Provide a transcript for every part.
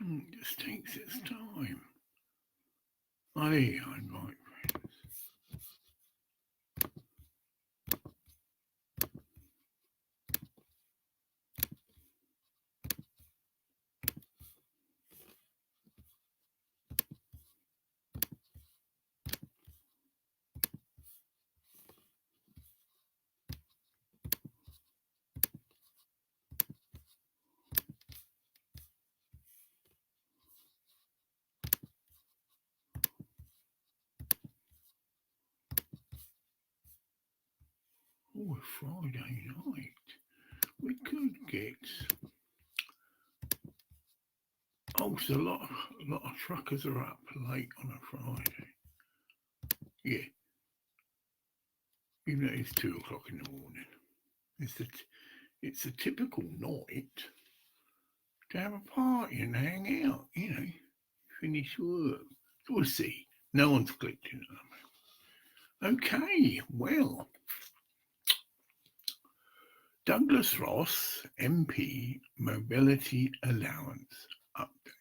It just takes its time. I invite friends. Oh, a Friday night. We could get. Oh, so a lot of truckers are up late on a Friday. Yeah, even though it's 2 o'clock in the morning. It's a, it's a typical night to have a party and hang out, finish work. So we'll see. No one's clicked in at the moment. Okay, well, Douglas Ross, MP, Mobility Allowance update.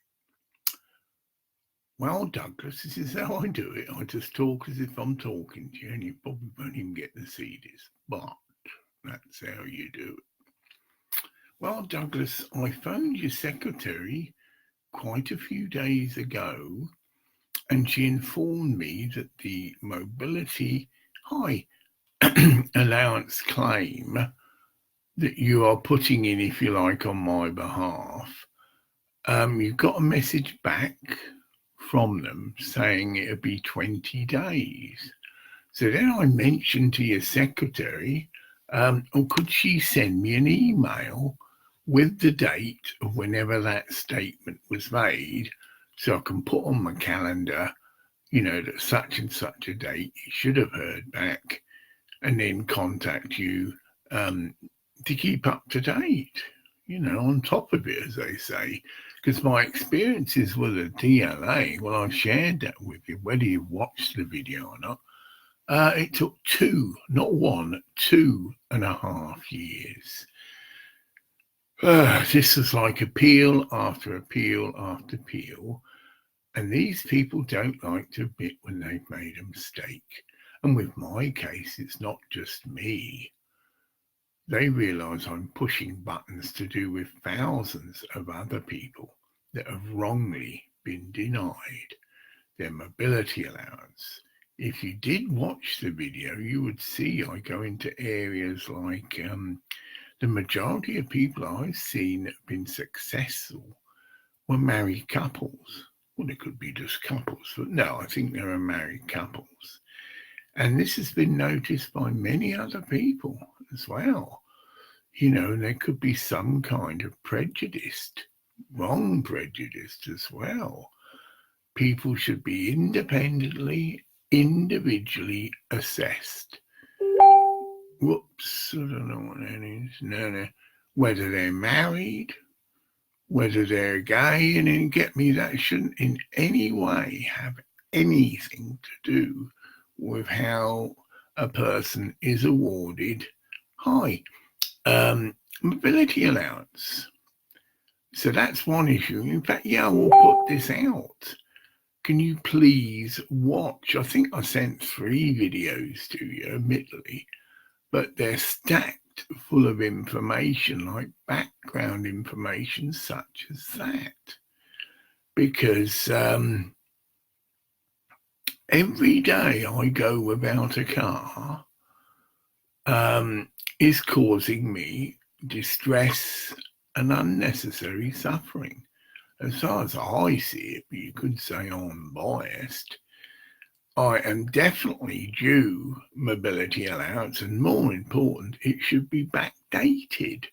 Well, Douglas, this is how I do it. I just talk as if I'm talking to you, and you probably won't even get to see this, but that's how you do it. Well, Douglas, I phoned your secretary quite a few days ago, and she informed me that the mobility high allowance claim that you are putting in, if you like, on my behalf, you got a message back from them saying it'll be 20 days. So then I mentioned to your secretary, or could she send me an email with the date of whenever that statement was made, so I can put on my calendar, that such and such a date you should have heard back, and then contact you to keep up to date, on top of it, as they say. Because my experiences with a DLA, well, I've shared that with you, whether you've watched the video or not. It took two, not one, 2.5 years. This is like appeal after appeal after appeal. And these people don't like to admit when they've made a mistake. And with my case, it's not just me. They realise I'm pushing buttons to do with thousands of other people that have wrongly been denied their mobility allowance. If you did watch the video, you would see I go into areas like the majority of people I've seen that have been successful were married couples. Well, it could be just couples, but no, I think they were married couples. And this has been noticed by many other people as well. There could be some kind of prejudice, wrong prejudice as well. People should be individually assessed. Whoops, I don't know what that is. No. Whether they're married, whether they're gay, and then get me, that shouldn't in any way have anything to do with how a person is awarded mobility allowance. So that's one issue. In fact, yeah, we'll put this out. Can you please watch? I think I sent 3 videos to you, admittedly, but they're stacked full of information, like background information such as that. Because every day I go without a car is causing me distress and unnecessary suffering. As far as I see it, but you could say I'm biased, I am definitely due mobility allowance, and more important, it should be backdated.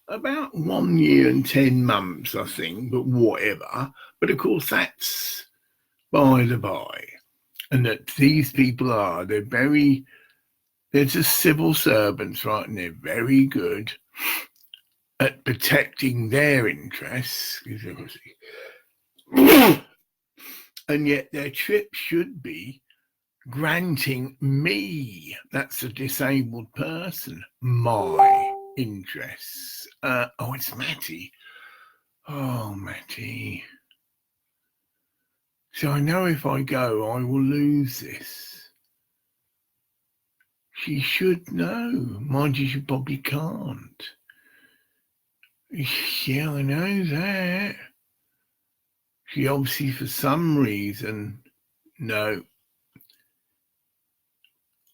About 1 year and 10 months, I think, but whatever. But of course, that's by the by. And that these people they're just civil servants, right? And they're very good at protecting their interests. And yet their trip should be granting me, that's a disabled person, my interests. It's Matty. Oh, Matty. So I know if I go, I will lose this. She should know. Mind you, she probably can't. Yeah, I know that. She obviously, for some reason, no.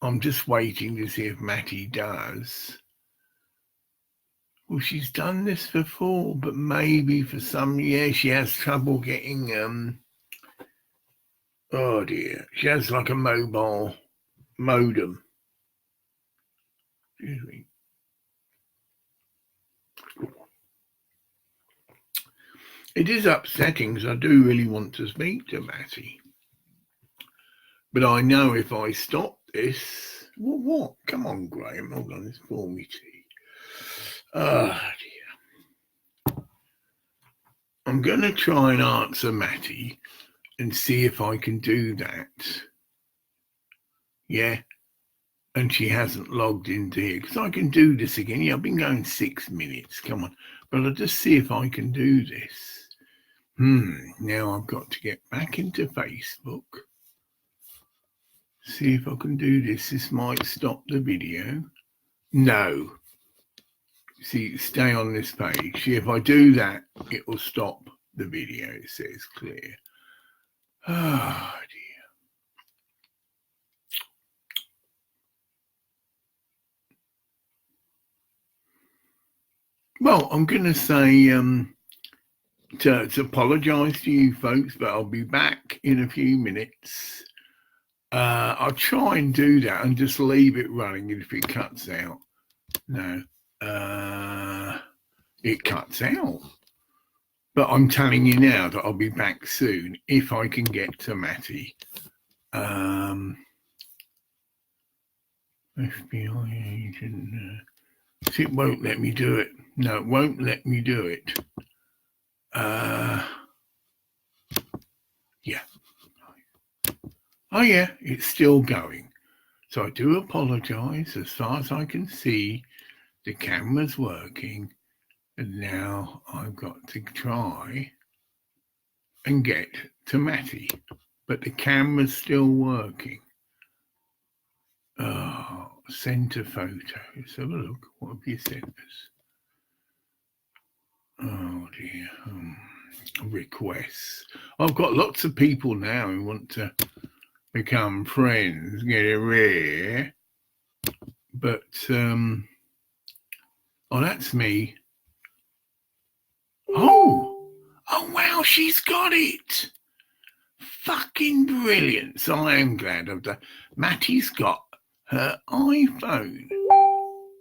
I'm just waiting to see if Matty does. Well, she's done this before, but maybe for some, she has trouble getting, oh dear, she has like a mobile modem. Excuse me. It is upsetting because I do really want to speak to Matty. But I know if I stop this, what? Come on, Graham, hold on, it's pour me tea. Oh dear. I'm going to try and answer Matty and see if I can do that. Yeah. And she hasn't logged into here because I can do this again. Yeah, I've been going 6 minutes. Come on. But I'll just see if I can do this. Now I've got to get back into Facebook. See if I can do this. This might stop the video. No. See, stay on this page. See, if I do that, it will stop the video. It says clear. Oh, dear. Well, I'm going to say to apologise to you folks, but I'll be back in a few minutes. I'll try and do that and just leave it running if it cuts out. No, it cuts out. But I'm telling you now that I'll be back soon if I can get to Matty. FBI agent. It won't let me do it. No, it won't let me do it. Yeah. Oh, yeah, it's still going. So I do apologise. As far as I can see, the camera's working. And now I've got to try and get to Matty. But the camera's still working. Oh, send a photo. Let's have a look. What have you sent us? Oh, dear. Requests. I've got lots of people now who want to become friends, get it rare. But, oh, that's me. Oh, wow, she's got it. Fucking brilliant. So I am glad of that. Matty's got her iPhone.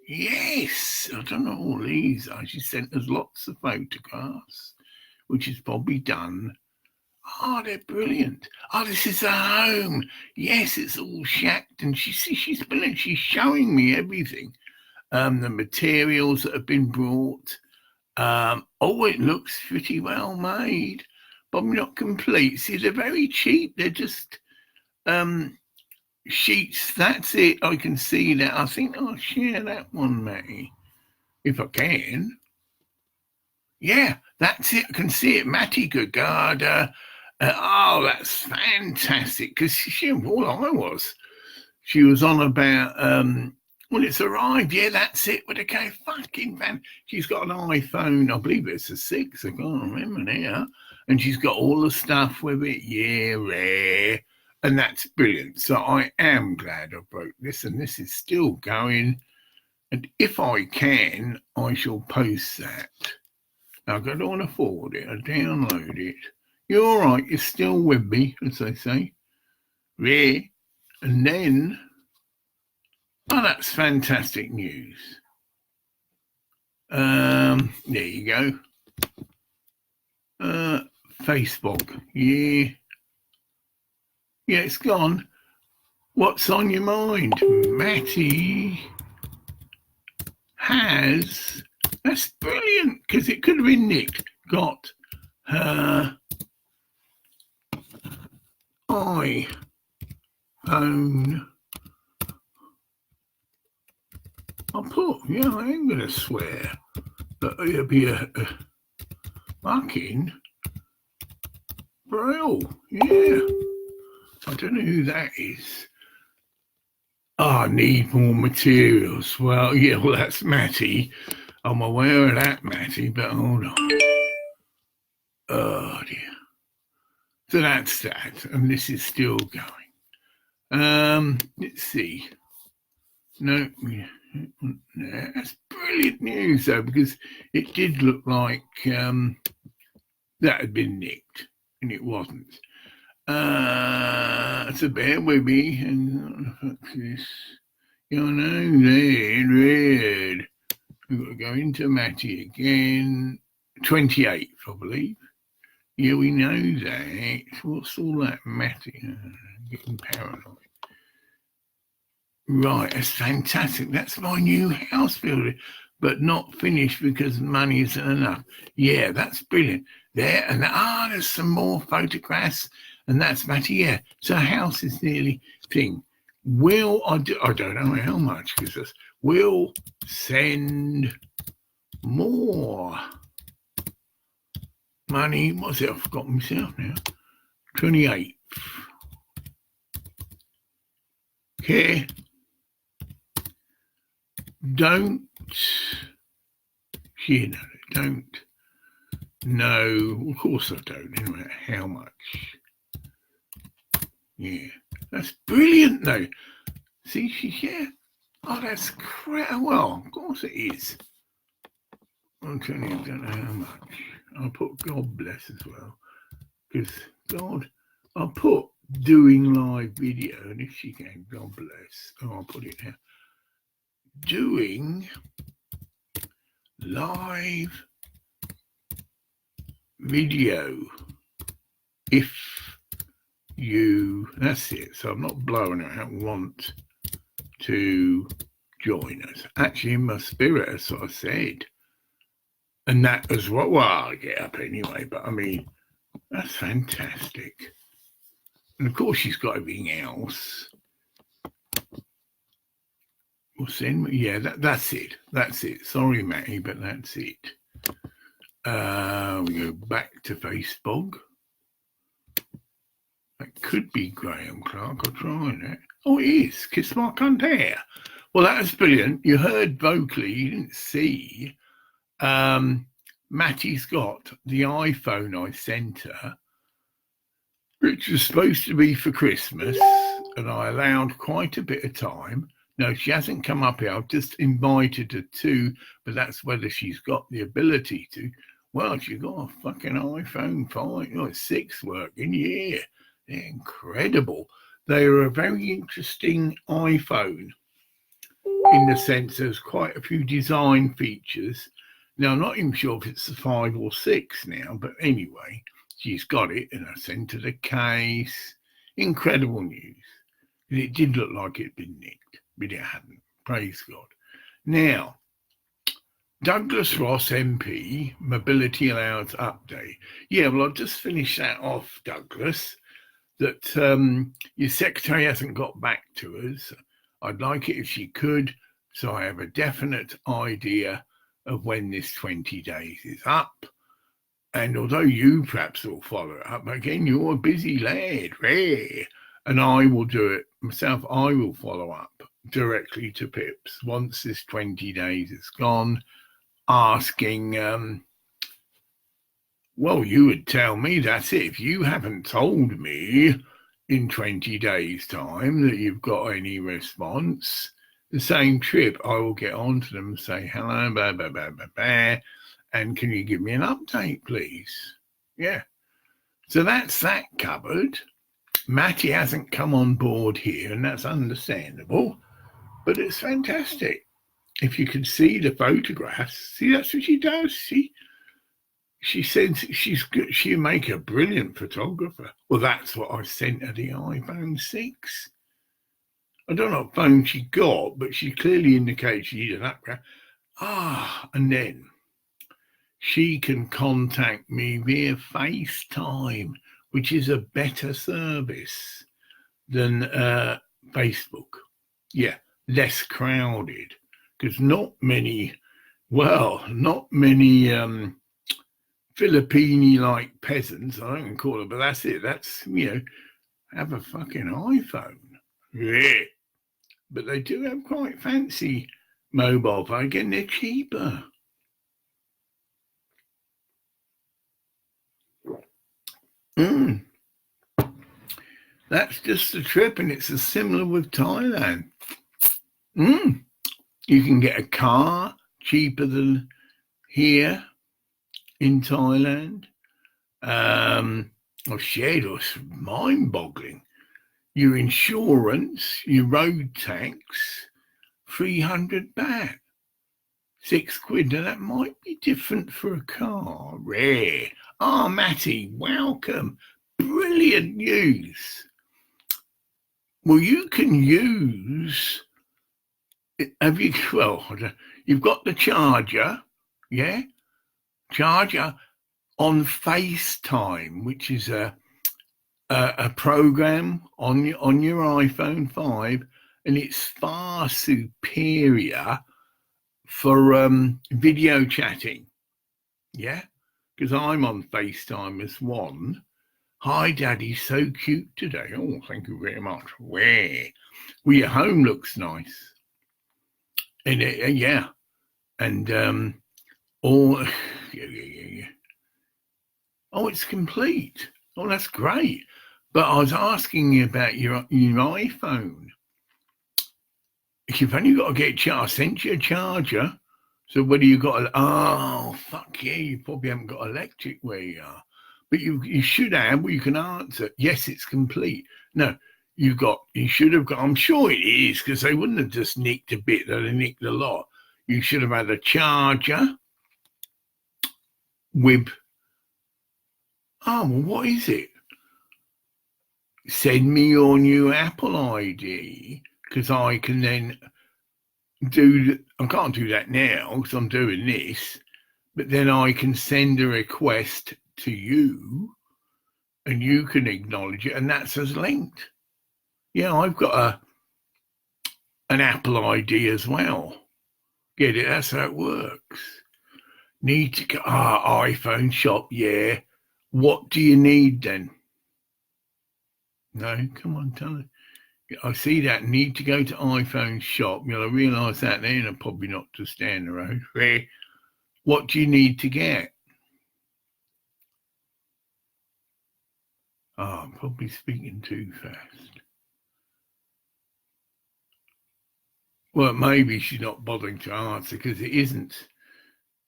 Yes. I don't know what all these are. She sent us lots of photographs, which is probably done. Oh, they're brilliant. Oh, this is her home. Yes, it's all shacked. And she's brilliant. She's showing me everything. The materials that have been brought. Oh, it looks pretty well made. But not complete. See, they're very cheap. They're just sheets. That's it. I can see that. I think I'll share that one, Matty, if I can. Yeah, that's it. I can see it. Matty Gagada. Oh, that's fantastic. Because she was on about, well, it's arrived. Yeah, that's it. With a fucking fan. She's got an iPhone. I believe it's a 6. I can't remember now. And she's got all the stuff with it. Yeah, rare. And that's brilliant. So I am glad I broke this. And this is still going. And if I can, I shall post that. Now, I don't want to forward it. I download it. You're all right. You're still with me, as they say. Yeah. And then, oh, that's fantastic news. There you go. Facebook. Yeah. Yeah, it's gone. What's on your mind? Matty has, that's brilliant, because it could have been Nick, got her iPhone. I ain't going to swear, but it'll be a fucking Brill. Yeah. I don't know who that is. I need more materials. Well, yeah, well, that's Matty. I'm aware of that, Matty, but hold on. Oh, dear. So that's that, and this is still going. Let's see. No, that's brilliant news, though, because it did look like that had been nicked, and it wasn't. So bear with me, and this. You know, red. We've got to go into Matty again. 28th, I believe. Yeah, we know that. What's all that Matty? Getting paranoid. Right, that's fantastic. That's my new house building, but not finished because money isn't enough. Yeah, that's brilliant. There and there's some more photographs, and that's Matty. Yeah, so the house is nearly thing. I don't know how much because we'll send more money. What's it? I've forgotten myself now. 28th. Okay. Don't know. Of course I don't. Anyway, how much? Yeah, that's brilliant though. See, yeah. Oh, that's crap. Well, of course it is. I'm telling you, I don't know how much. I'll put God bless as well, because God, I'll put doing live video, and if she can, God bless. Oh, I'll put it there. Doing live video. If you, that's it. So I'm not blowing it out. Want to join us? Actually, in my spirit, as I said, and that as well. Well, I'll get up anyway. But I mean, that's fantastic. And of course, she's got everything else. We'll send. Yeah, that's it. That's it. Sorry, Matty, but that's it. We go back to Facebook. That could be Graham Clark. I'll try that. Oh, it is. Kiss my cunt hair. Well, that was brilliant. You heard vocally. You didn't see. Matty's got the iPhone I sent her, which was supposed to be for Christmas, and I allowed quite a bit of time. No, she hasn't come up here. I've just invited her to, but that's whether she's got the ability to. Well, she's got a fucking iPhone 5, 6 working. Yeah, they're incredible. They are a very interesting iPhone in the sense there's quite a few design features. Now, I'm not even sure if it's the 5 or 6 now, but anyway, she's got it, and I sent her the case. Incredible news. And it did look like it'd been nicked, but it hadn't. Praise God. Now, Douglas Ross MP, Mobility Allowance Update. Yeah, well, I'll just finish that off, Douglas, that your secretary hasn't got back to us. I'd like it if she could, so I have a definite idea of when this 20 days is up. And although you perhaps will follow it up, again, you're a busy lad, and I will do it myself. I will follow up directly to Pips once this 20 days is gone, asking, well, you would tell me that's it. If you haven't told me in 20 days' time that you've got any response, the same trip, I will get on to them and say, hello, blah, blah, blah, blah, blah, and can you give me an update, please? Yeah. So that's that covered. Matty hasn't come on board here, and that's understandable, but it's fantastic. If you can see the photographs, see, that's what she does. She says she'll make a brilliant photographer. Well, that's what I sent her, the iPhone 6. I don't know what phone she got, but she clearly indicates she needs an upgrade. And then she can contact me via FaceTime, which is a better service than Facebook. Yeah, less crowded, because not many Filipini-like peasants, I don't call it, but that's it. That's, have a fucking iPhone. Yeah. But they do have quite fancy mobile phones. Again, they're cheaper. That's just the trip, and it's similar with Thailand. You can get a car cheaper than here in Thailand. Shit, it was mind-boggling. Your insurance, your road tax, 300 baht, £6. Now that might be different for a car. Rare. Matty, welcome. Brilliant news. Well, you can use. You've got the charger, yeah? Charger on FaceTime, which is a program on your iPhone 5, and it's far superior for video chatting, yeah? Because I'm on FaceTime as one. Hi, Daddy, so cute today. Oh, thank you very much. Well, your home looks nice. And yeah. And oh, it's complete. Oh, that's great. But I was asking you about your iPhone. You've only got to get I sent you a charger. So whether you got fuck yeah, you probably haven't got electric where you are. But you should have, well, you can answer, yes, it's complete. No, you should have got, I'm sure it is, because they wouldn't have just nicked a bit, they'd have nicked a lot. You should have had a charger with, what is it? Send me your new Apple ID, because I can then I can't do that now because I'm doing this, but then I can send a request to you and you can acknowledge it, and that's as linked. Yeah, I've got an Apple ID as well. Get it? That's how it works. Need to go, iPhone shop, yeah. What do you need then? No, come on, tell me. I see that. Need to go to iPhone shop. I realise that then. I'm probably not just down the road. What do you need to get? I'm probably speaking too fast. Well, maybe she's not bothering to answer because it isn't.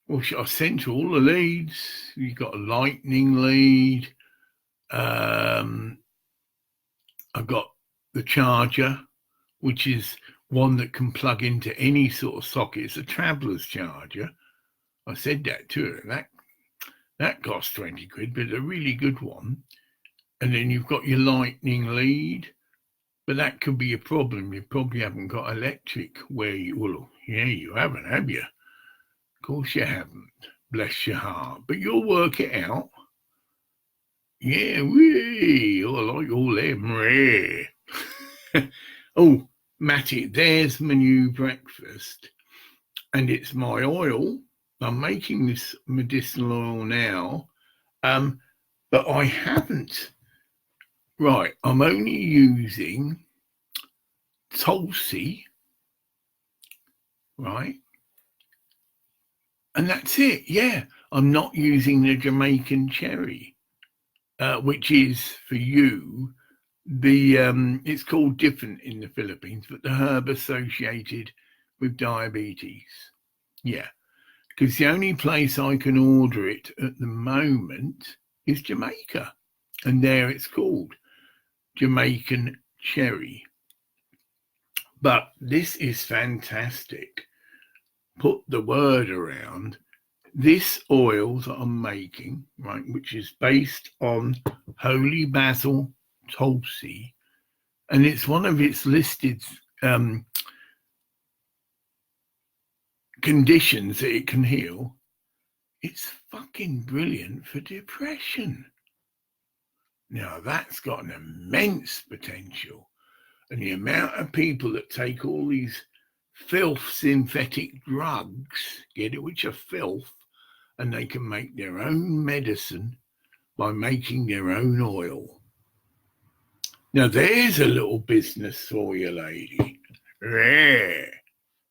Well, I sent you all the leads. You've got a lightning lead. I've got the charger, which is one that can plug into any sort of socket. It's a traveller's charger. I said that to her. That costs £20, but a really good one. And then you've got your lightning lead, but that could be a problem. You probably haven't got electric where you haven't, have you? Of course you haven't. Bless your heart. But you'll work it out. Yeah, I like all them. Oh, Matty, there's my new breakfast. And it's my oil. I'm making this medicinal oil now. But I haven't. Right, I'm only using Tulsi, right? And that's it. Yeah, I'm not using the Jamaican cherry, which is for you it's called different in the Philippines, but the herb associated with diabetes. Yeah, because the only place I can order it at the moment is Jamaica, and there it's called Jamaican cherry. But this is fantastic. Put the word around. This oil that I'm making, right, which is based on holy basil Tulsi, and it's one of its listed conditions that it can heal. It's fucking brilliant for depression. Now that's got an immense potential, and the amount of people that take all these filth synthetic drugs, get it, which are filth, and they can make their own medicine by making their own oil. Now there's a little business for you, lady. Yeah.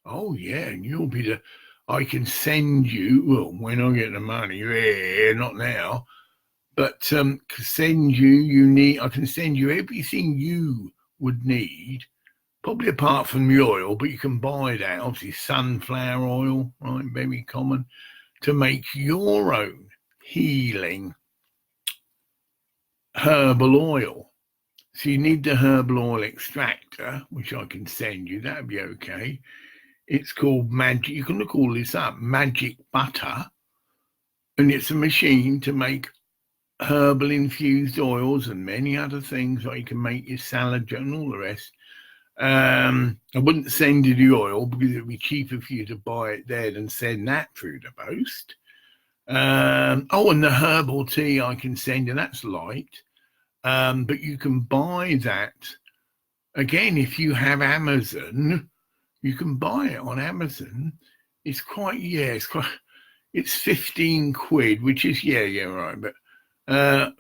Oh yeah, and you'll be the. I can send you. Well, when I get the money, yeah, not now, but send you. You need. I can send you everything you would need. Probably apart from the oil, but you can buy that. Obviously, sunflower oil, right? Very common, to make your own healing herbal oil. So you need the herbal oil extractor, which I can send you. That'd be okay. It's called Magic. You can look all this up. Magic Butter, and it's a machine to make herbal infused oils and many other things. Like you can make your salad and all the rest. I wouldn't send you the oil because it'd be cheaper for you to buy it there than send that through the post. And the herbal tea I can send you. That's light. But you can buy that again if you have Amazon. You can buy it on Amazon. It's 15 quid, which is right, but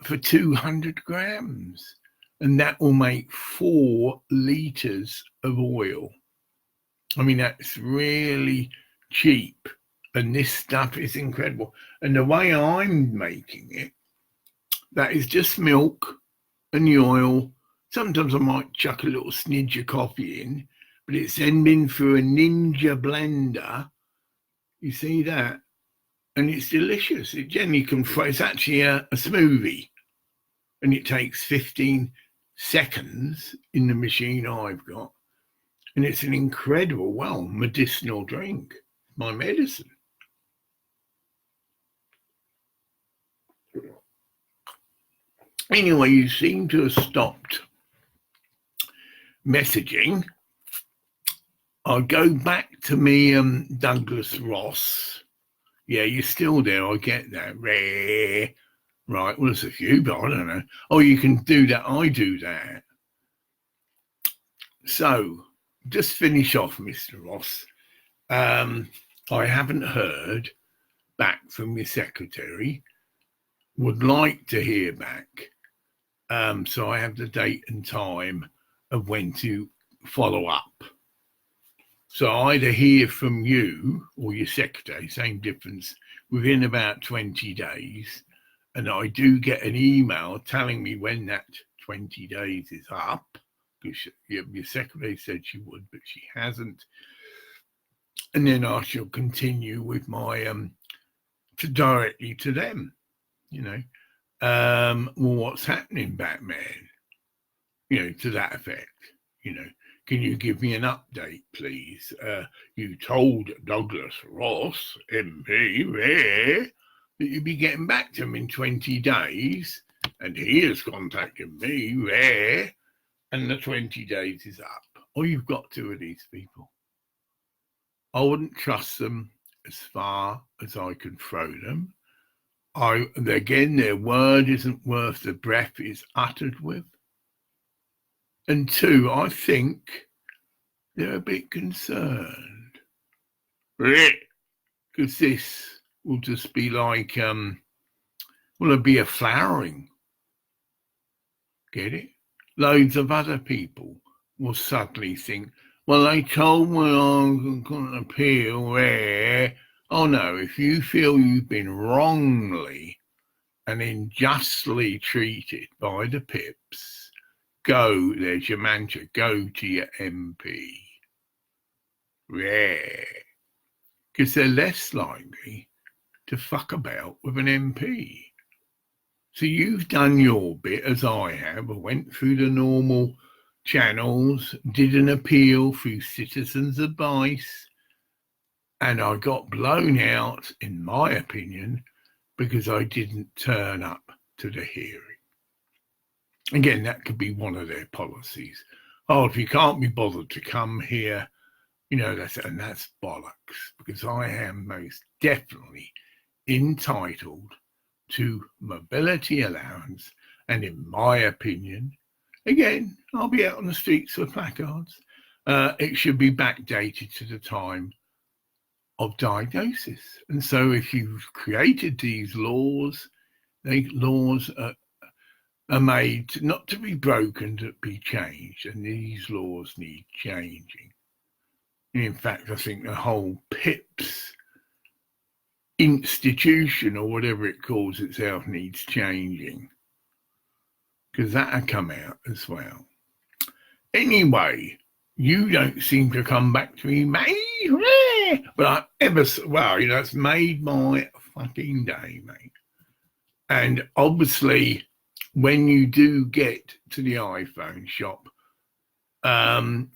for 200 grams, and that will make 4 liters of oil. I mean, that's really cheap, and this stuff is incredible. And the way I'm making it, that is just milk and the oil. Sometimes I might chuck a little snidge of coffee in, but it's then been through a Ninja blender. You see that? And it's delicious. It generally it's actually a smoothie, and it takes 15 seconds in the machine I've got. And it's an incredible, medicinal drink. My medicine. Anyway, you seem to have stopped messaging. I'll go back to me, Douglas Ross. Yeah, you're still there. I get that. Right. Well, there's a few, but I don't know. Oh, you can do that. I do that. So, just finish off, Mr. Ross. I haven't heard back from your secretary. Would like to hear back. So I have the date and time of when to follow up. So I either hear from you or your secretary, same difference, within about 20 days. And I do get an email telling me when that 20 days is up. Because your secretary said she would, but she hasn't. And then I shall continue with my, directly to them, what's happening, Batman? To that effect, Can you give me an update, please? You told Douglas Ross, MP, that you'd be getting back to him in 20 days, and he has contacted me, and the 20 days is up. Oh, you've got 2 of these people. I wouldn't trust them as far as I could throw them. Again, their word isn't worth the breath it's uttered with. And 2, I think they're a bit concerned. Because this will just be like, it'll be a flowering. Get it? Loads of other people will suddenly think, well, they told me I couldn't appeal. Oh no, if you feel you've been wrongly and unjustly treated by the pips, go, there's your mantra, go to your MP. Because they're less likely to fuck about with an MP. So you've done your bit, as I have. I went through the normal channels, did an appeal through citizens' advice, and I got blown out, in my opinion, because I didn't turn up to the hearing. Again, that could be one of their policies. Oh, if you can't be bothered to come here, that's bollocks, because I am most definitely entitled to mobility allowance, and in my opinion, again, I'll be out on the streets with placards. It should be backdated to the time of diagnosis. And so if you've created these laws, laws are made not to be broken, to be changed. And these laws need changing. And in fact, I think the whole PIPS institution, or whatever it calls itself, needs changing. Because that'll come out as well. Anyway, you don't seem to come back to me, mate. But it's made my fucking day, mate. And obviously, when you do get to the iPhone shop,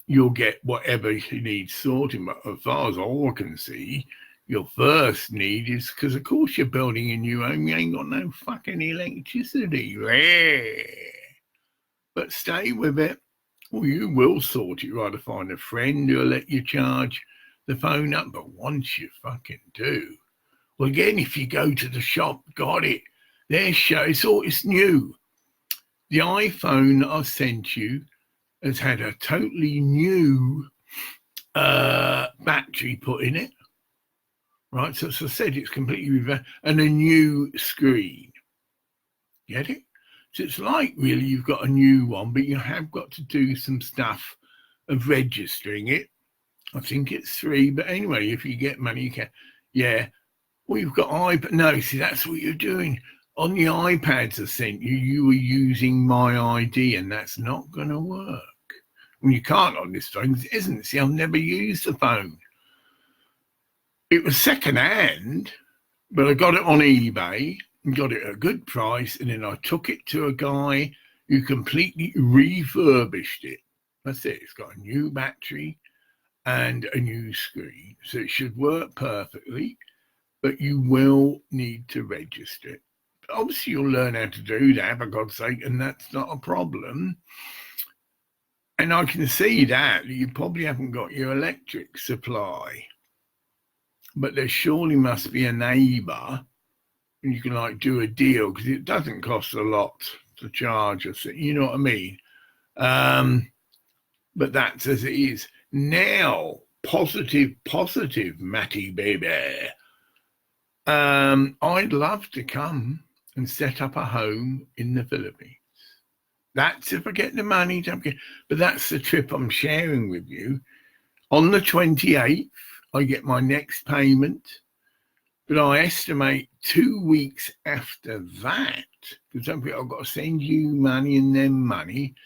you'll get whatever you need sorting. But as far as I can see, your first need is, because of course you're building a new home, you ain't got no fucking electricity. But stay with it. Well, you will sort it. You'll either find a friend who'll let you charge the phone up. But once you fucking do, well, again, if you go to the shop, got it. It's new. The iPhone I sent you has had a totally new battery put in it. Right, so as I said, it's completely reversed, and a new screen. Get it? So it's like, really, you've got a new one, but you have got to do some stuff of registering it. I think it's $3, but anyway, if you get money, you can. Yeah. Well, you've got iPad. No, see, that's what you're doing. On the iPads I sent you, you were using My ID, and that's not going to work. Well, you can't on this phone, because it isn't. See, I've never used the phone. It was second-hand, but I got it on eBay and got it at a good price, and then I took it to a guy who completely refurbished it. That's it. It's got a new battery and a new screen, so it should work perfectly, but you will need to register it. But obviously, you'll learn how to do that, for God's sake, and that's not a problem. And I can see that you probably haven't got your electric supply. But there surely must be a neighbour, and you can do a deal, because it doesn't cost a lot to charge us. You know what I mean? But that's as it is. Now, positive, Matty baby. I'd love to come and set up a home in the Philippines. That's if I get the money. But that's the trip I'm sharing with you. On the 28th, I get my next payment, but I estimate 2 weeks after that, because don't forget, I've got to send you money and then money.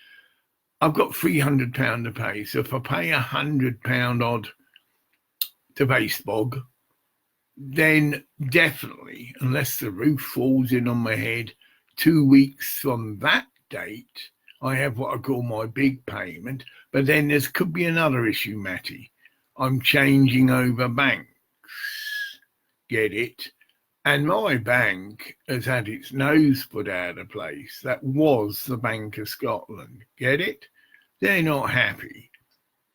I've got £300 to pay. So if I pay £100 odd to Basebog, then definitely, unless the roof falls in on my head, 2 weeks from that date, I have what I call my big payment. But then there could be another issue, Matty. I'm changing over banks. Get it? And my bank has had its nose put out of place. That was the Bank of Scotland. Get it? They're not happy.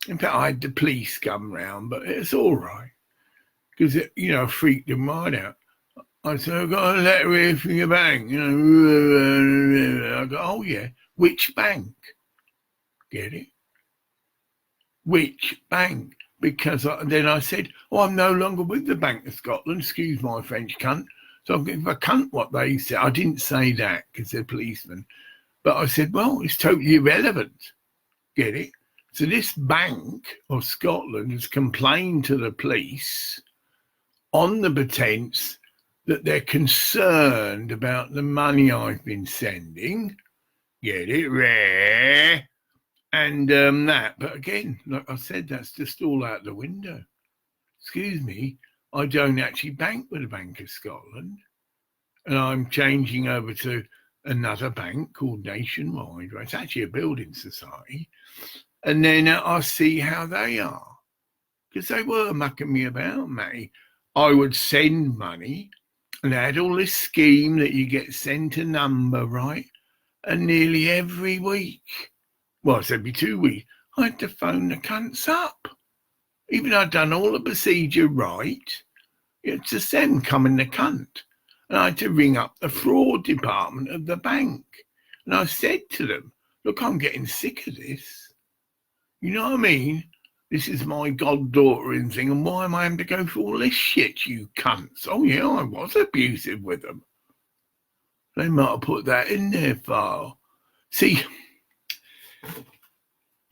In fact, I had the police come round, but it's all right. Because, I freaked them right out. I said, I've got a letter here from your bank. I go, oh, yeah. Which bank? Get it? Which bank? Because then I said, I'm no longer with the Bank of Scotland. Excuse my French, cunt. So I'm giving a cunt what they said. I didn't say that because they're policemen. But I said, well, it's totally irrelevant. Get it? So this Bank of Scotland has complained to the police on the pretense that they're concerned about the money I've been sending. Get it? Rare. And that, but again, like I said, that's just all out the window. Excuse me, I don't actually bank with the Bank of Scotland, and I'm changing over to another bank called Nationwide. It's actually a building society, and then I'll see how they are, because they were mucking me about, Matty. I would send money, and I had all this scheme that you get sent a number, right, and nearly every week. Well, it's every 2 weeks. I had to phone the cunts up. Even though I'd done all the procedure right, it's just them coming the cunt. And I had to ring up the fraud department of the bank. And I said to them, look, I'm getting sick of this. You know what I mean? This is my goddaughter and thing, and why am I having to go through all this shit, you cunts? Oh, yeah, I was abusive with them. They might have put that in their file. See,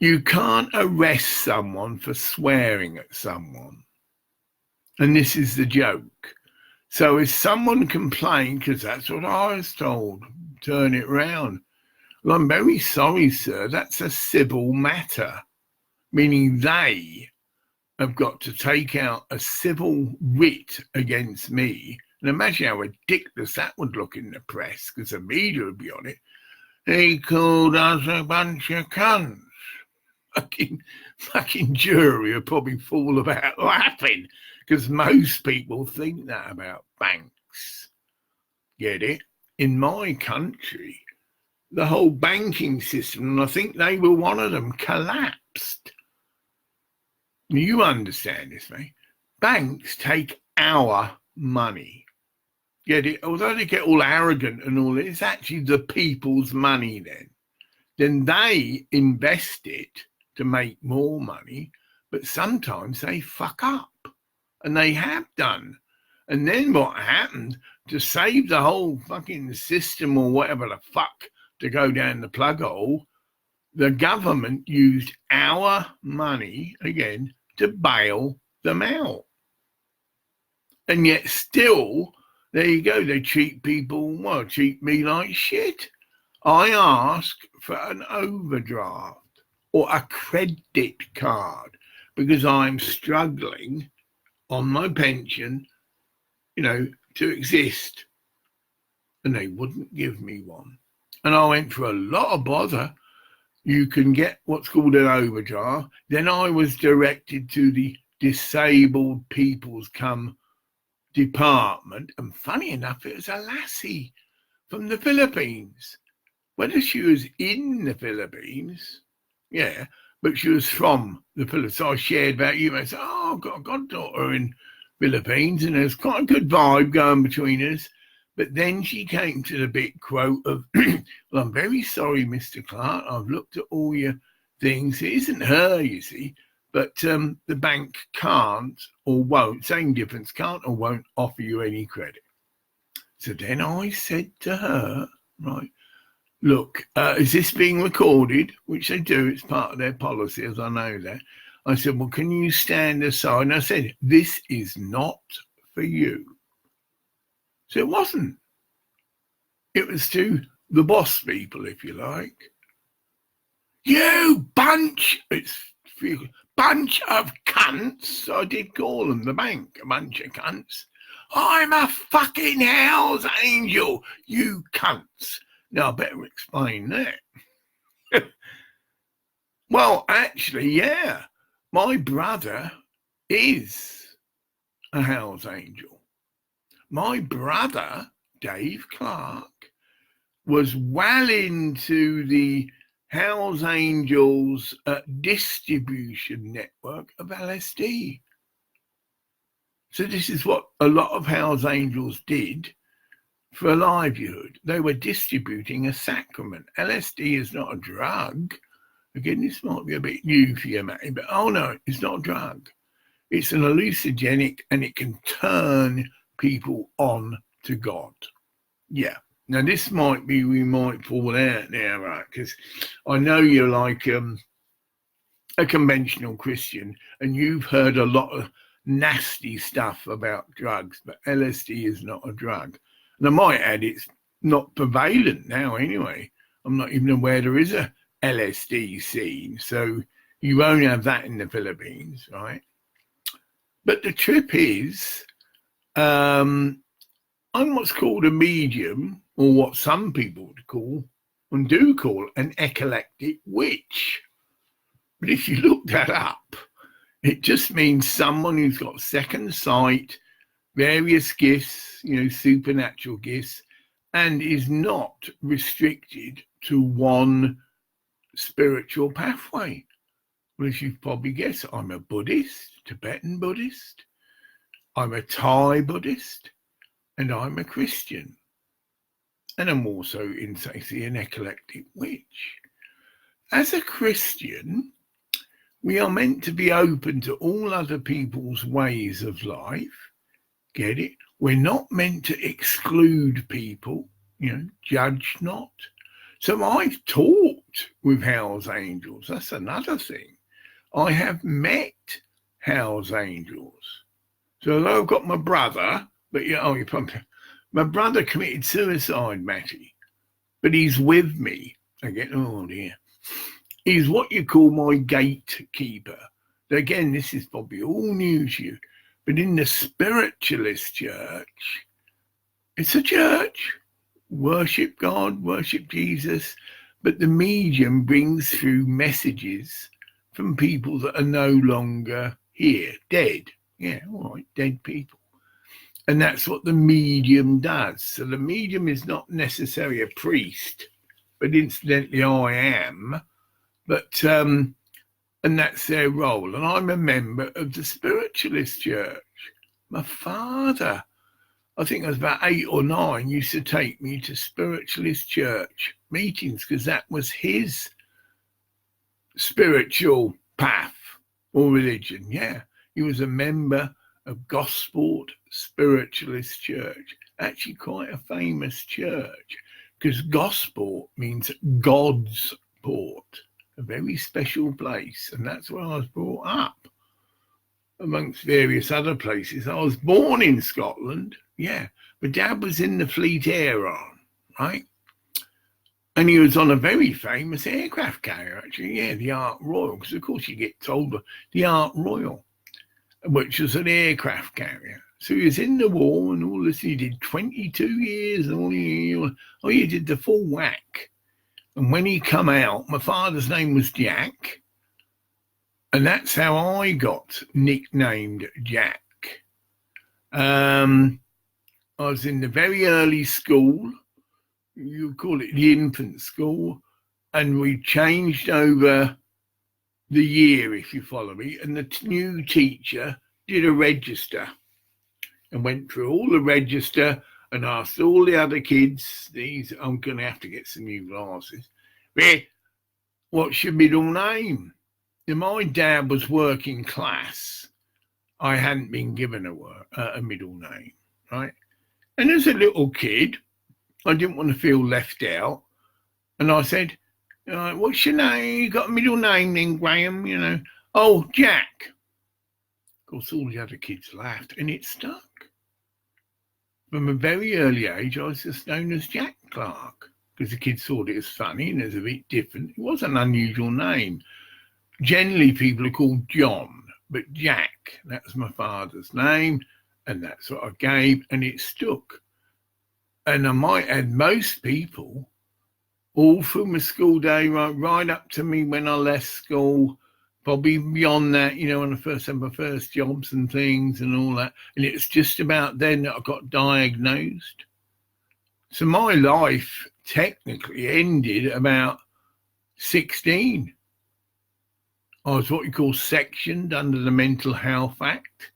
you can't arrest someone for swearing at someone. And this is the joke. So if someone complained, because that's what I was told, turn it round. Well, I'm very sorry, sir, that's a civil matter, meaning they have got to take out a civil writ against me. And imagine how ridiculous that would look in the press, because the media would be on it. He called us a bunch of cunts. Fucking jury would probably fall about laughing, because most people think that about banks. Get it? In my country, the whole banking system, and I think they were one of them, collapsed. You understand this, mate? Banks take our money. Get it? Although they get all arrogant and all, it's actually the people's money then. Then they invest it to make more money, but sometimes they fuck up. And they have done. And then what happened, to save the whole fucking system or whatever the fuck to go down the plug hole, the government used our money, again, to bail them out. And yet still, there you go, they treat people, well, treat me like shit. I ask for an overdraft or a credit card because I'm struggling on my pension, to exist. And they wouldn't give me one. And I went through a lot of bother. You can get what's called an overdraft. Then I was directed to the Disabled People's Department. And funny enough, it was a lassie from the Philippines. Whether she was in the Philippines, yeah, but she was from the Philippines. So I shared about you. I said, oh, I've got a goddaughter in Philippines, and there's quite a good vibe going between us. But then she came to the big quote of, well, I'm very sorry, Mr. Clark. I've looked at all your things. It isn't her, you see, but the bank can't or won't, same difference, can't or won't offer you any credit. So then I said to her, right, look, is this being recorded? Which they do, it's part of their policy, as I know that. I said, well, can you stand aside? And I said, this is not for you. So it wasn't. It was to the boss people, if you like. You bunch of cunts. So I did call them, the bank, a bunch of cunts. I'm a fucking Hell's Angel, you cunts. Now, I better explain that. Well, actually, yeah. My brother is a Hell's Angel. My brother, Dave Clark, was well into the Hell's Angels distribution network of LSD. So this is what a lot of Hell's Angels did for a livelihood. They were distributing a sacrament. LSD is not a drug. Again, this might be a bit new for you, Matty, but oh no, it's not a drug. It's an hallucinogenic, and it can turn people on to God. Yeah. Now this might be, we might fall out there, right? Because I know you're like a conventional Christian, and you've heard a lot of nasty stuff about drugs, but LSD is not a drug. And I might add, it's not prevalent now anyway. I'm not even aware there is a LSD scene, so you won't have that in the Philippines, right? But the trip is, I'm what's called a medium, or what some people would call, and do call, an eclectic witch. But if you look that up, it just means someone who's got second sight, various gifts, supernatural gifts, and is not restricted to one spiritual pathway. Well, as you've probably guessed, I'm a Buddhist, Tibetan Buddhist, I'm a Thai Buddhist, and I'm a Christian. And I'm also, in say, an eclectic witch. As a Christian, We are meant to be open to all other people's ways of life. Get it? We're not meant to exclude people, judge not. So I've talked with Hell's Angels. That's another thing. I have met Hell's Angels. So I've got my brother, but my brother committed suicide, Matty, but he's with me. Oh dear. He's what you call my gatekeeper. Again, this is probably all news to you, but in the spiritualist church, it's a church. Worship God, worship Jesus, but the medium brings through messages from people that are no longer here, dead. Yeah, all right, dead people. And that's what the medium does. So the medium is not necessarily a priest, but incidentally I am. But and that's their role. And I'm a member of the spiritualist church. My father, I think I was about 8 or 9, used to take me to spiritualist church meetings because that was his spiritual path or religion. Yeah, he was a member of Gosport Spiritualist Church. Actually quite a famous church because Gosport means God's port, a very special place. And that's where I was brought up, amongst various other places. I was born in Scotland. Yeah, but Dad was in the Fleet Air Arm, right? And he was on a very famous aircraft carrier, actually. Yeah, the Ark Royal, because of course you get told the Ark Royal, which was an aircraft carrier. So he was in the war and all this. He did 22 years and he did the full whack. And when he come out, my father's name was Jack. And that's how I got nicknamed Jack. I was in the very early school, you call it the infant school, and we changed over the year, if you follow me, and the new teacher did a register and went through all the register and asked all the other kids, I'm going to have to get some new glasses, what's your middle name? And my dad was working class. I hadn't been given a middle name, right? And as a little kid, I didn't want to feel left out. And I said, what's your name? You got a middle name then, Graham, Oh, Jack. Of course, all the other kids laughed and it stuck. From a very early age, I was just known as Jack Clark because the kids thought it was funny and it was a bit different. It was an unusual name. Generally, people are called John, but Jack, that was my father's name. And that's what I gave, and it stuck. And I might add, most people, all through my school day, right up to me when I left school, probably beyond that, when I first had my first jobs and things and all that. And it's just about then that I got diagnosed. So my life technically ended about 16. I was what you call sectioned under the Mental Health Act.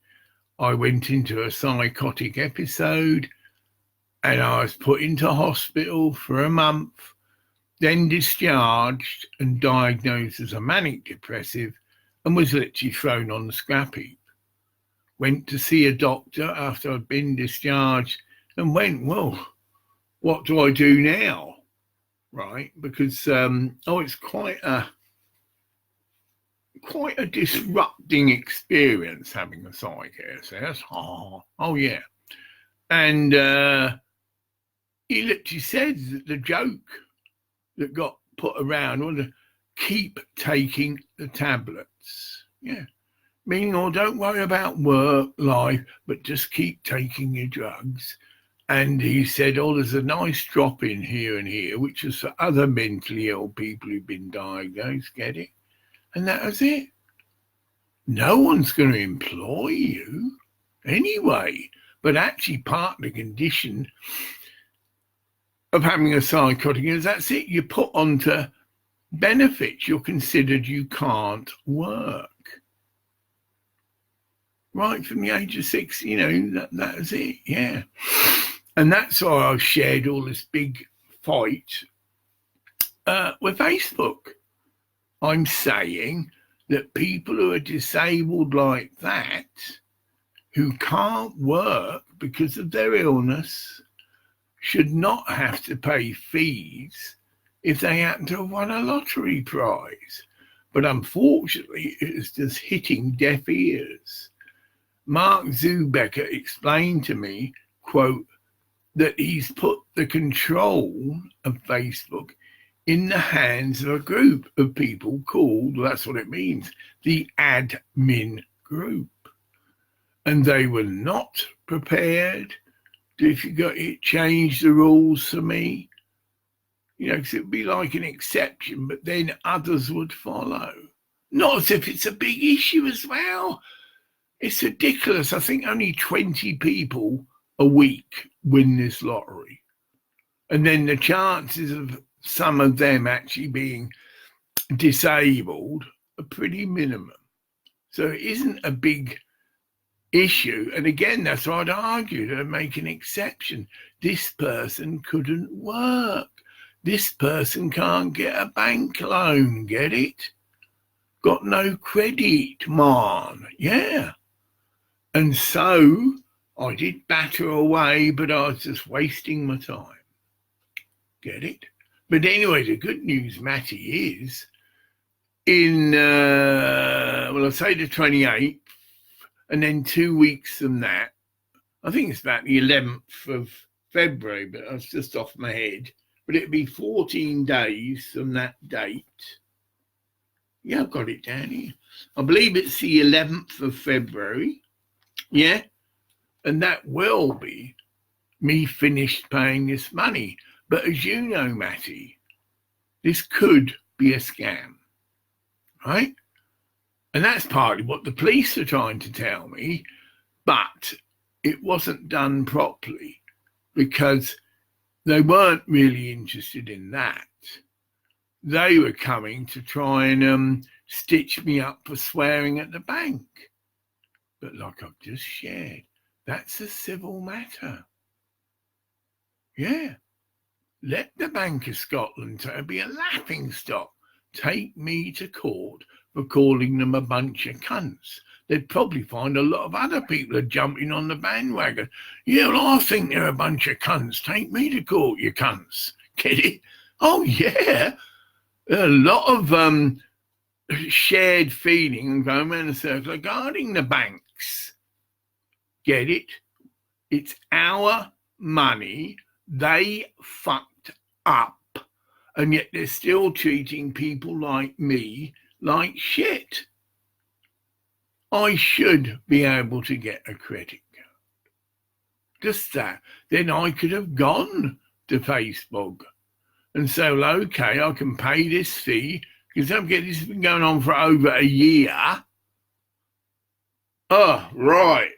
I went into a psychotic episode and I was put into hospital for a month, then discharged and diagnosed as a manic depressive and was literally thrown on the scrap heap. Went to see a doctor after I'd been discharged and went, well, what do I do now? Right? Because, it's quite a disrupting experience having a psych SS. Oh yeah. And he literally said that the joke that got put around was to keep taking the tablets. Yeah. Meaning, don't worry about work, life, but just keep taking your drugs. And he said, there's a nice drop in here and here, which is for other mentally ill people who've been diagnosed, get it? And that was it. No one's going to employ you anyway. But actually part of the condition of having a psychotic is that's it. You're put onto benefits. You're considered you can't work. Right from the age of 6, that was it. Yeah. And that's why I've shared all this big fight with Facebook. I'm saying that people who are disabled like that, who can't work because of their illness, should not have to pay fees if they happen to have won a lottery prize. But unfortunately, it's just hitting deaf ears. Mark Zuckerberg explained to me, quote, that he's put the control of Facebook in the hands of a group of people called, that's what it means, the admin group. And they were not prepared to, if you got it, change the rules for me. You know, because it would be like an exception, but then others would follow. Not as if it's a big issue as well. It's ridiculous. I think only 20 people a week win this lottery. And then the chances of some of them actually being disabled are pretty minimum. So it isn't a big issue. And again, that's what I'd argue, to make an exception. This person couldn't work. This person can't get a bank loan, get it? Got no credit, man. Yeah. And so I did batter away, but I was just wasting my time. Get it? But anyway, the good news, Matty, is in, well, I'll say the 28th, and then 2 weeks from that, I think it's about the 11th of February, but I was just off my head. But it'd be 14 days from that date. Yeah, I've got it down here. I believe it's the 11th of February. Yeah. And that will be me finished paying this money. But as you know, Matty, this could be a scam, right? And that's partly what the police are trying to tell me. But it wasn't done properly because they weren't really interested in that. They were coming to try and stitch me up for swearing at the bank. But like I've just shared, that's a civil matter. Yeah. Let the Bank of Scotland be a laughingstock. Take me to court for calling them a bunch of cunts. They'd probably find a lot of other people are jumping on the bandwagon. Yeah, well, I think they're a bunch of cunts. Take me to court, you cunts. Get it? Oh, yeah. A lot of shared feeling going around the circle regarding the banks. Get it? It's our money. They fucked up. And yet they're still treating people like me like shit. I should be able to get a credit card. Just that. Then I could have gone to Facebook and say, well, okay, I can pay this fee because this has been going on for over a year. Oh, right.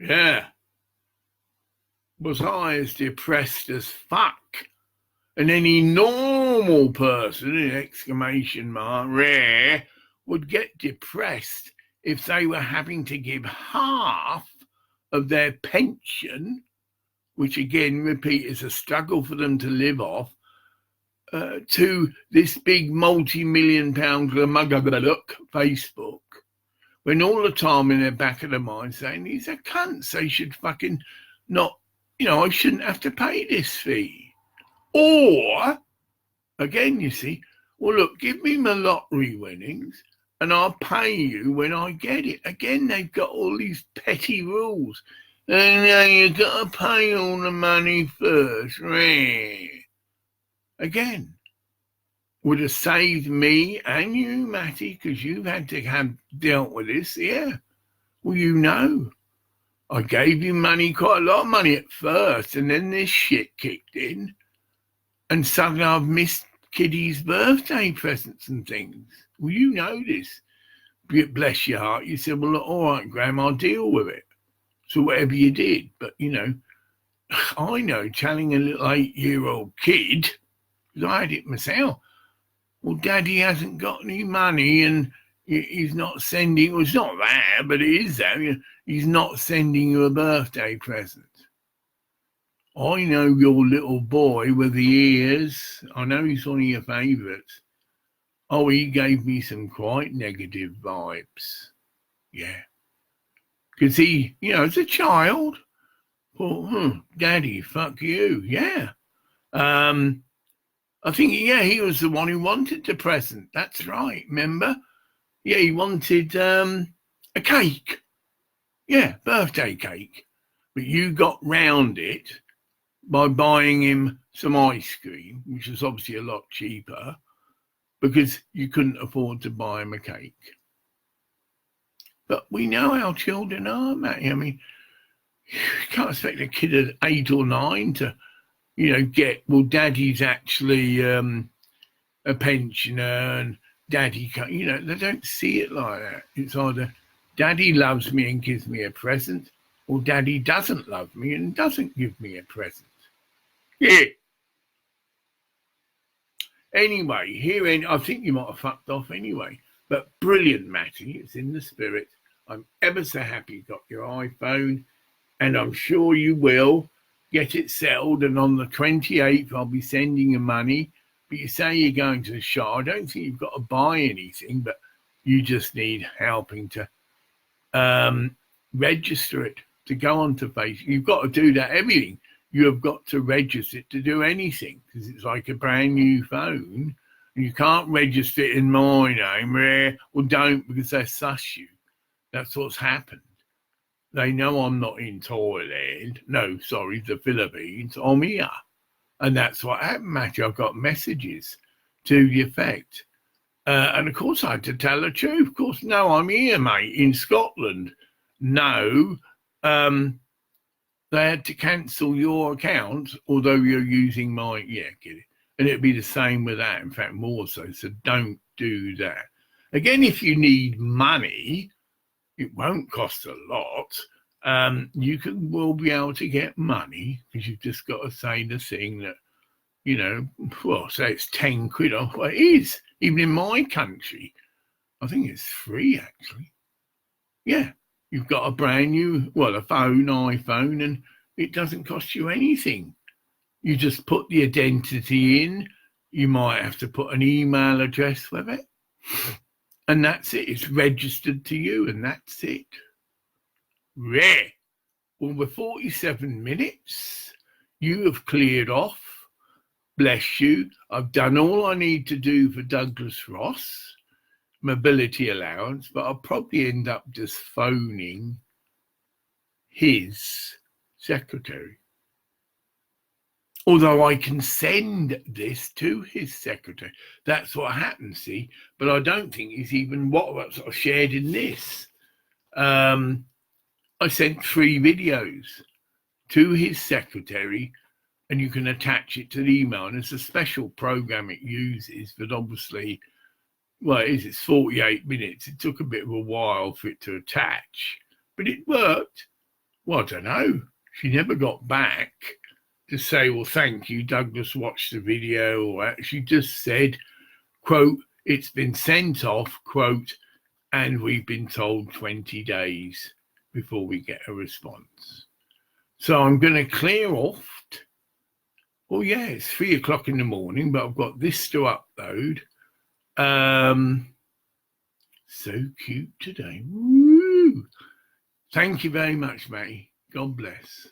Yeah. Was I as depressed as fuck? And any normal person, in exclamation mark, rare, would get depressed if they were having to give half of their pension, which again, repeat, is a struggle for them to live off, to this big multi-million-pound look, Facebook, when all the time in their back of their mind saying, these are cunts, they should fucking not, I shouldn't have to pay this fee. Or, again, you see, well, look, give me my lottery winnings and I'll pay you when I get it. Again, they've got all these petty rules. And now you've got to pay all the money first. Again, would have saved me and you, Matty, because you've had to have dealt with this. Yeah. Well, I gave you money, quite a lot of money at first, and then this shit kicked in. And suddenly I've missed Kiddy's birthday presents and things. Well, you know this. Bless your heart. You said, well, all right, Graham, I'll deal with it. So whatever you did. But, I know telling a little 8-year-old kid, because I had it myself, well, Daddy hasn't got any money and he's not sending, well, it's not that, but it is that. He's not sending you a birthday present. I know your little boy with the ears. I know he's one of your favourites. Oh, he gave me some quite negative vibes. Yeah. Because he, as a child, thought, Daddy, fuck you. Yeah. I think, he was the one who wanted the present. That's right. Remember? Yeah, he wanted a cake. Yeah, birthday cake. But you got round it by buying him some ice cream, which was obviously a lot cheaper, because you couldn't afford to buy him a cake. But we know how children are, Matty. I mean, you can't expect a kid at 8 or 9 to, get, well, Daddy's actually a pensioner and Daddy can't, they don't see it like that. It's either Daddy loves me and gives me a present, or Daddy doesn't love me and doesn't give me a present. Yeah. Anyway, I think you might have fucked off anyway. But brilliant, Matty. It's in the spirit. I'm ever so happy you got your iPhone, and I'm sure you will get it settled. And on the 28th, I'll be sending you money. But you say you're going to the shop. I don't think you've got to buy anything, but you just need helping to register it, to go onto Facebook. You've got to do that, everything. You have got to register it to do anything, because it's like a brand new phone. And you can't register it in my name. Well, don't, because they suss you. That's what's happened. They know I'm not in Thailand. No, sorry, the Philippines. I'm here. And that's what happened, Matthew. I've got messages to the effect. And of course, I had to tell the truth. Of course, no, I'm here, mate, in Scotland. No, they had to cancel your account, although you're using my, get it. And it'd be the same with that, in fact, more so. So don't do that. Again, if you need money, it won't cost a lot. You will be able to get money, because you've just got to say the thing that, say it's 10 quid off. Well, it is, even in my country. I think it's free, actually. Yeah. You've got a brand new, iPhone, and it doesn't cost you anything. You just put the identity in. You might have to put an email address with it. And that's it. It's registered to you, and that's it. Rare. Well, we're 47 minutes. You have cleared off. Bless you. I've done all I need to do for Douglas Ross. Mobility allowance, but I'll probably end up just phoning his secretary. Although I can send this to his secretary. That's what happened, see? But I don't think he's even what sort of shared in this. I sent 3 videos to his secretary, and you can attach it to the email. And it's a special program it uses, but obviously, it's 48 minutes. It took a bit of a while for it to attach, but it worked. Well, I don't know. She never got back to say, well, thank you, Douglas watched the video, or she just said, quote, it's been sent off, quote, and we've been told 20 days before we get a response. So I'm going to clear off. It's 3 o'clock in the morning, but I've got this to upload. So cute today. Woo! Thank you very much, Matty. God bless.